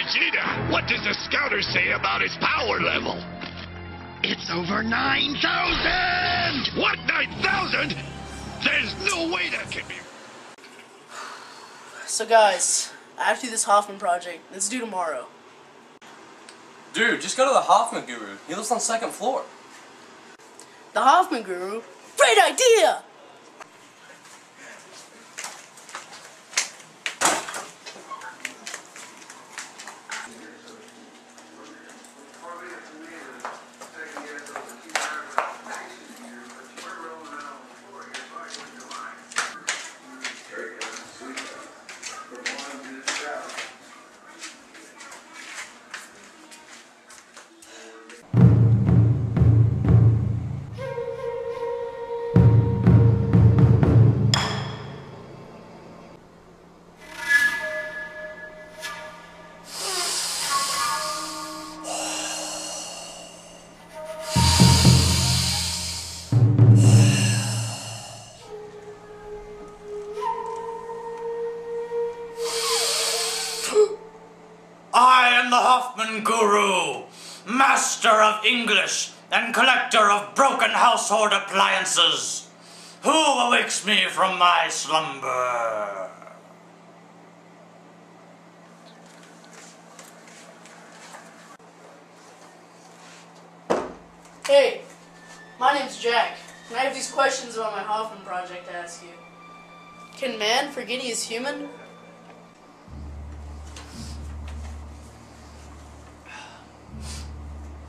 Vegeta, what does the scouter say about his power level? It's over 9,000! What, 9,000? There's no way that can be... So guys, I have to do this Hoffman project. It's due tomorrow. Dude, just go to the Hoffman Guru. He lives on the second floor. The Hoffman Guru? Great idea! I am the Hoffman Guru, master of English and collector of broken household appliances. Who awakes me from my slumber? Hey, my name's Jack, and I have these questions about my Hoffman project to ask you. Can man forget he is human?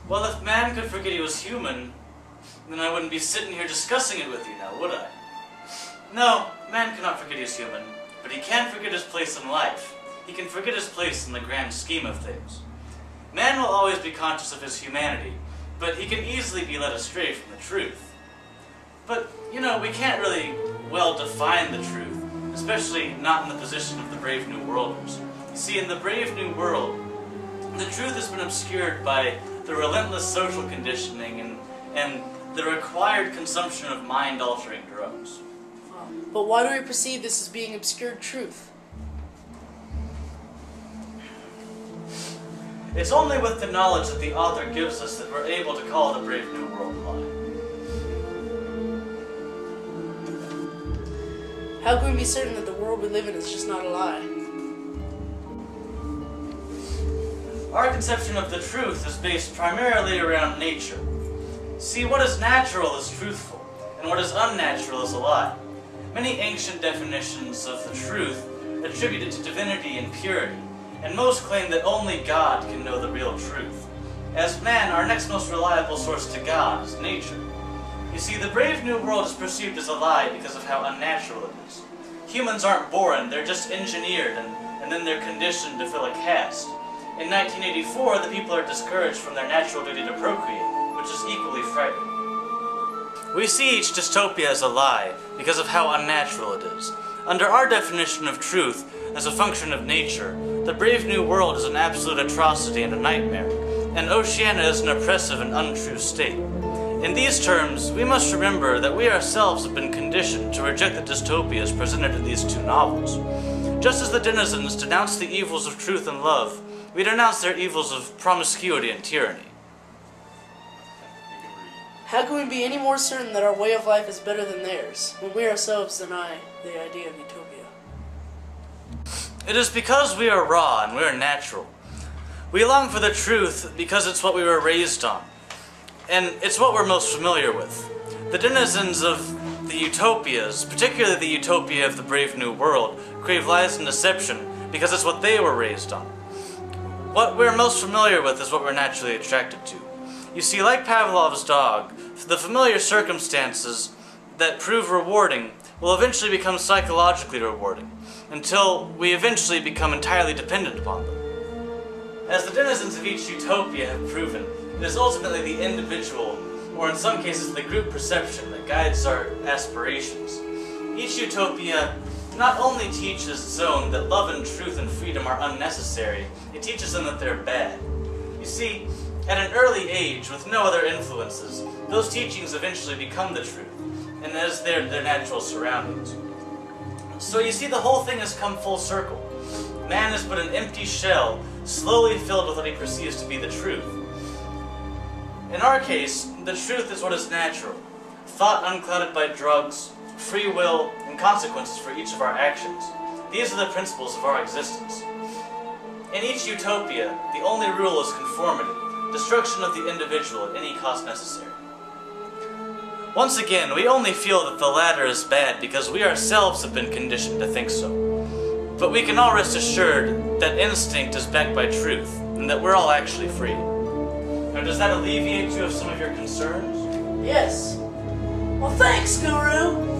Well, if man could forget he was human, then I wouldn't be sitting here discussing it with you now, would I? No, man cannot forget he's human, but he can forget his place in life. He can forget his place in the grand scheme of things. Man will always be conscious of his humanity, but he can easily be led astray from the truth. But, you know, we can't really well define the truth, especially not in the position of the Brave New Worlders. You see, in the Brave New World, the truth has been obscured by the relentless social conditioning and the required consumption of mind-altering drugs. But why do we perceive this as being obscured truth? It's only with the knowledge that the author gives us that we're able to call the Brave New World lie. How can we be certain that the world we live in is just not a lie? Our conception of the truth is based primarily around nature. See, what is natural is truthful, and what is unnatural is a lie. Many ancient definitions of the truth attribute it to divinity and purity, and most claim that only God can know the real truth. As man, our next most reliable source to God is nature. You see, the Brave New World is perceived as a lie because of how unnatural it is. Humans aren't born, they're just engineered, and then they're conditioned to fill a caste. In 1984, the people are discouraged from their natural duty to procreate, which is equally frightening. We see each dystopia as a lie because of how unnatural it is. Under our definition of truth, as a function of nature, the Brave New World is an absolute atrocity and a nightmare, and Oceania is an oppressive and untrue state. In these terms, we must remember that we ourselves have been conditioned to reject the dystopias presented in these two novels. Just as the denizens denounce the evils of truth and love, we denounce their evils of promiscuity and tyranny. How can we be any more certain that our way of life is better than theirs, when we ourselves deny the idea of utopia? It is because we are raw and we are natural. We long for the truth because it's what we were raised on, and it's what we're most familiar with. The denizens of the utopias, particularly the utopia of the Brave New World, crave lies and deception because it's what they were raised on. What we're most familiar with is what we're naturally attracted to. You see, like Pavlov's dog, the familiar circumstances that prove rewarding will eventually become psychologically rewarding, until we eventually become entirely dependent upon them. As the denizens of each utopia have proven, it is ultimately the individual, or in some cases the group perception, that guides our aspirations. Each utopia not only teaches its own that love and truth and freedom are unnecessary, it teaches them that they're bad. You see, at an early age, with no other influences, those teachings eventually become the truth, and as their natural surroundings. So you see, the whole thing has come full circle. Man is but an empty shell, slowly filled with what he perceives to be the truth. In our case, the truth is what is natural. Thought unclouded by drugs, free will, and consequences for each of our actions. These are the principles of our existence. In each utopia, the only rule is conformity, destruction of the individual at any cost necessary. Once again, we only feel that the latter is bad because we ourselves have been conditioned to think so. But we can all rest assured that instinct is backed by truth, and that we're all actually free. Now, does that alleviate you of some of your concerns? Yes. Well, thanks, Guru.